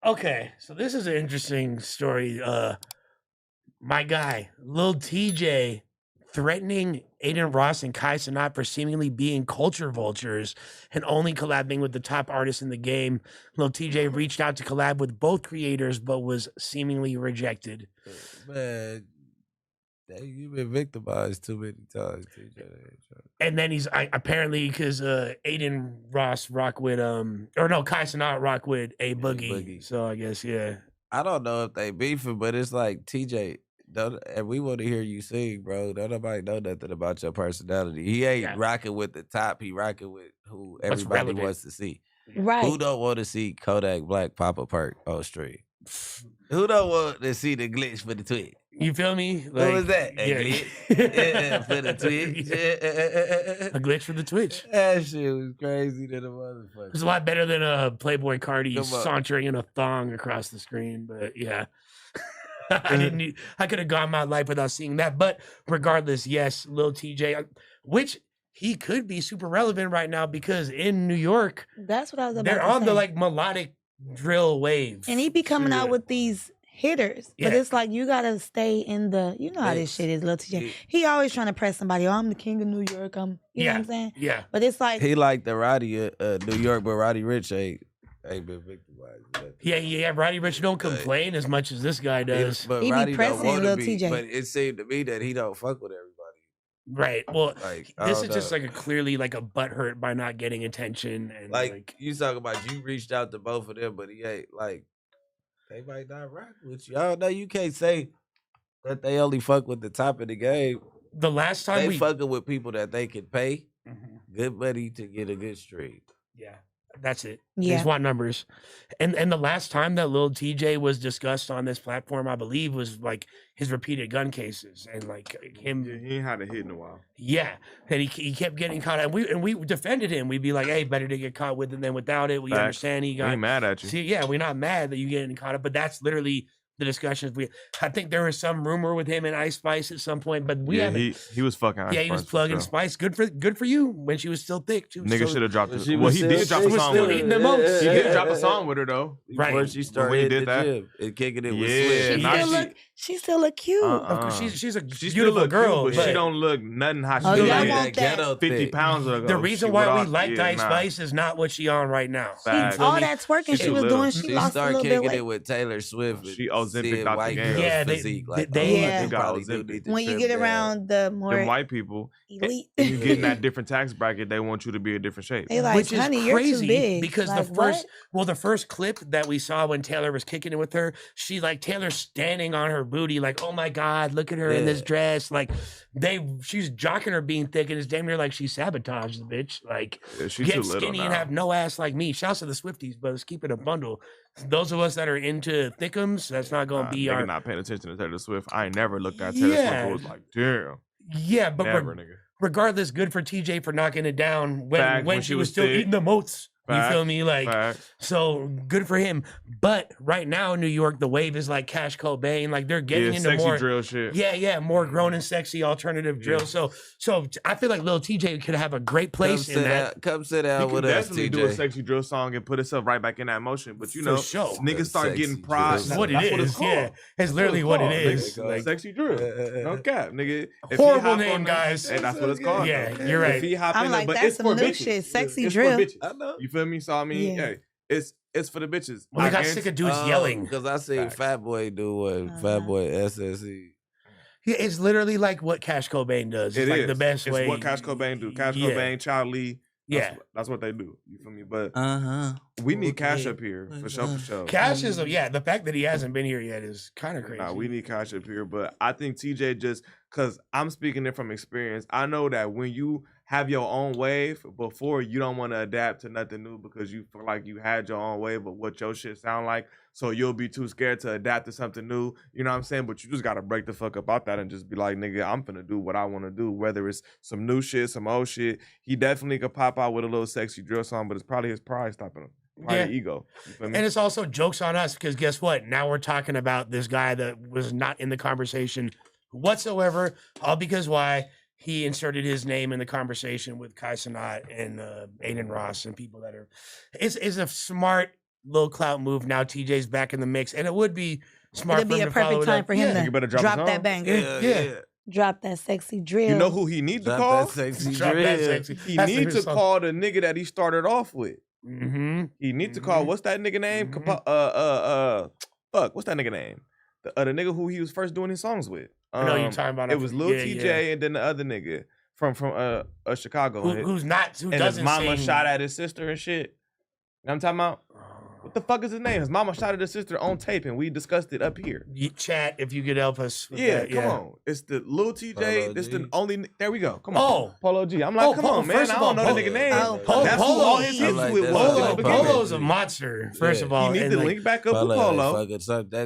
Okay, so this is an interesting story. My guy, Lil TJ, threatening Adin Ross and Kai Cenat for seemingly being culture vultures and only collabing with the top artists in the game. Lil TJ reached out to collab with both creators, but was seemingly rejected. Man, you've been victimized too many times, TJ. And then he's apparently because Adin Ross rock with Kai Cenat rock with A Boogie. So I guess I don't know if they beefing, but it's like TJ. And we want to hear you sing, bro. Don't nobody know nothing about your personality. He ain't rocking with the top. He rocking with who everybody wants to see. Right. Who don't want to see Kodak Black pop a perk on stream? Who don't want to see the glitch for the twitch? You feel me? Like, what was that? A glitch for the twitch. A glitch for the twitch. That shit was crazy to the motherfucker. It's a lot better than Playboy Cardi sauntering in a thong across the screen. But yeah, I could have gone my life without seeing that. But regardless, yes, Lil TJ, which he could be super relevant right now because in New York, that's what I was about they're to on say. the like melodic drill wave, and he be coming out with these hitters, but it's like you gotta stay in the. You know how this shit is, Lil TJ. He always trying to press somebody. Oh, I'm the king of New York. You know what I'm saying? Yeah. But it's like he like the Roddy New York, but Roddy Ricch ain't been victimized. Yeah. Roddy Ricch don't complain as much as this guy does. But he Roddy be pressing don't Lil want to be. TJ. But it seemed to me that he don't fuck with everybody. Right. Well, like, this is just like a clearly like a butthurt by not getting attention. And like you talking about, you reached out to both of them, but he ain't like. They might not rock with you. I don't know. You can't say that they only fuck with the top of the game. The last time they fucking with people that they can pay good money to get a good stream. Yeah, that's it. Yeah. They just want numbers. And the last time that Lil TJ was discussed on this platform, I believe, was like his repeated gun cases and like him. Yeah, he ain't had a hit in a while. Yeah, and he kept getting caught, and we defended him. We'd be like, "Hey, better to get caught with it than without it." We understand he got. We ain't mad at you. See, yeah, we're not mad that you getting caught up, but that's literally the discussions I think there was some rumor with him and Ice Spice at some point, but we haven't. He was fucking Ice Yeah, he was Spice, plugging sure. Spice. Good for you when she was still thick. Nigga should have dropped it. She Well, was he still- did drop she a was song still with her. eating them oats. He did Yeah. drop a song with her though. Right. Before she started when he hitting did the that. gym and kicking it with Yeah, Swift. She still look cute. Of course, she's a She still beautiful look girl, cute, but she don't look nothing how she Oh, look yeah, I like want that. 50 pounds ago. The reason She why went we off- liked yeah, Ice nah. Spice is not what she on right now. Facts. All that twerking she was doing, she lost a started little bit kicking weight. it with Taylor Swift. She and Ozempic seeing out the white game. girls' Yeah, physique. Like, Yeah. you Got probably Ozempic. do need to When you trim get down. around the more Them white people, elite, and you get in that different tax bracket, they want you to be a different shape. they like, Which is honey, you're crazy too big. because Like, the first clip that we saw when Taylor was kicking it with her, she like Taylor's standing on her booty, like, oh my God, look at her in this dress. Like she's jocking her being thick, and it's damn near like she sabotaged the bitch. Like she's get too little skinny and now. have no ass like me. Shouts to the Swifties, but let's keep it a bundle. Those of us that are into thickums, that's not gonna be Nigga our not paying attention to Taylor Swift. I ain't never looked at Taylor Swift Yeah. and was like, damn. yeah, but Never, nigga. regardless, good for TJ for knocking it down when Facts, when she was still thick. eating the moats. You feel Facts, me? Like, facts. so good for him. But right now in New York, the wave is like Cash Cobain. Like they're getting Yeah, into sexy more drill shit. Yeah, more grown and sexy alternative drill. So I feel like Lil TJ could have a great place in that. Come sit He down could with us, definitely do a TJ. sexy drill song and put himself right back in that motion. But you For know, sure. niggas start Sexy getting pride. drill. That's what it That's what it's is. called. Yeah, it's literally what it is. Nigga. Like, Sexy drill. No cap, nigga. If he Horrible hop name, on guys. Hey, that's what it's called. Yeah, though. you're right. If he hop I'm in like, but that's it's some for new bitches. shit. Sexy it's drill. For bitches. I know. You feel me? So I mean, Yeah. hey, it's for the bitches. Well, I got guess- sick of dudes yelling. Because I seen Facts. Fat Boy do what Fat Boy SSE. Yeah, it's literally like what Cash Cobain does. It's It like is. the best it's way. what Cash Cobain do. Cash Yeah. Cobain, Child Lee. Yeah. That's what they do. You feel me? But Uh-huh. we need Cash up here for sure. For sure. Cash is the fact that he hasn't been here yet is kind of crazy. Nah, we need Cash up here. But I think TJ just because I'm speaking it from experience. I know that when you have your own wave before, you don't want to adapt to nothing new because you feel like you had your own wave of what your shit sound like. So you'll be too scared to adapt to something new. You know what I'm saying? But you just gotta break the fuck up out that and just be like, nigga, I'm finna do what I want to do. Whether it's some new shit, some old shit. He definitely could pop out with a little sexy drill song, but it's probably his pride stopping him. Probably ego. You feel me? And it's also jokes on us because guess what? Now we're talking about this guy that was not in the conversation whatsoever. All because why? He inserted his name in the conversation with Kai Cenat and Adin Ross and people that are. It's a smart little clout move. Now TJ's back in the mix, and it would be smart. It'd be a perfect time for him to drop that banger. Yeah. Drop that sexy drill. You know who he needs to call? He needs to call the nigga that he started off with. Mm-hmm. He needs to call. What's that nigga name? Fuck. What's that nigga name? The nigga who he was first doing his songs with. I know you're talking about. It was Lil TJ and then the other nigga from Chicago. Who doesn't his mama sing. shot at his sister and shit. You know what I'm talking about? What the fuck is his name? His mama shot at his sister on tape, and we discussed it up here. Chat, if you could help us. With that, come on. It's the Lil TJ. Polo It's G. the only. There we go. Come on. Oh, Polo G. I'm like, come on, man. I don't know the nigga name. That's who all his hits with was. Polo's a monster. First of all, he needs to link back up with Polo.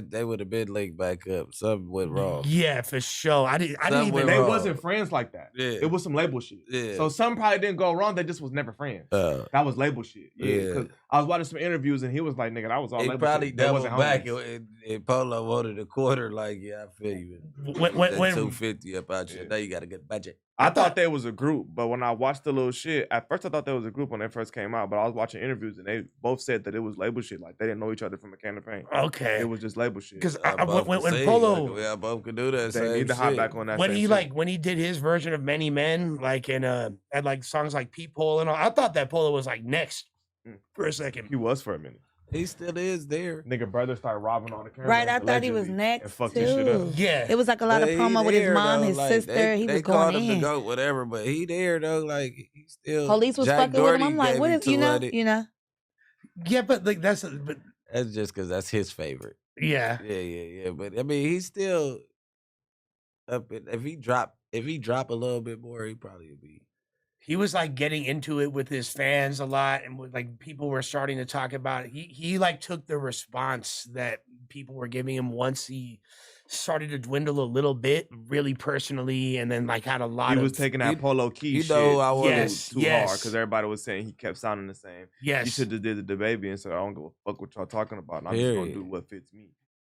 They would have been linked back up. Something went wrong. Yeah, for sure. I didn't even. They wasn't friends like that. Yeah. It was some label shit. Yeah. So something probably didn't go wrong. They just was never friends. That was label shit. Yeah. Because I was watching some interviews and he was like, "Nigga, that was all label shit." Probably doubled back and Polo wanted a quarter. Like, yeah, I feel you. When 250 up out you. Now you got a good budget. I thought they was a group, but when I watched the little shit, at first I thought they was a group when they first came out. But I was watching interviews and they both said that it was label shit. Like they didn't know each other from a can of paint. Okay, it was just label shit. Because when Polo, we both could do that. They need to hop back on that. When he did his version of Many Men, like in had like songs like Peephole and all, I thought that Polo was like next for a second. He was for a minute. He still is there. Nigga brother started robbing on the camera. Right, I thought he was next and fucked this shit up. Yeah. It was like a lot of promo with his mom, his sister. He was going in. They called him to go, whatever, but he there though. Like he still. Police was fucking with him. I'm like, what is you know? Yeah, but like that's just because that's his favorite. Yeah. Yeah. But I mean, he's still up. If he drop a little bit more, he probably would be. He was like getting into it with his fans a lot, and like people were starting to talk about it. He like took the response that people were giving him once he started to dwindle a little bit, really personally, and then like had a lot. He was taking that Polo Key shit. I was too hard because everybody was saying he kept sounding the same. Yes, you should have did the baby and said, "I don't give a fuck what y'all talking about. I'm just gonna do what fits me."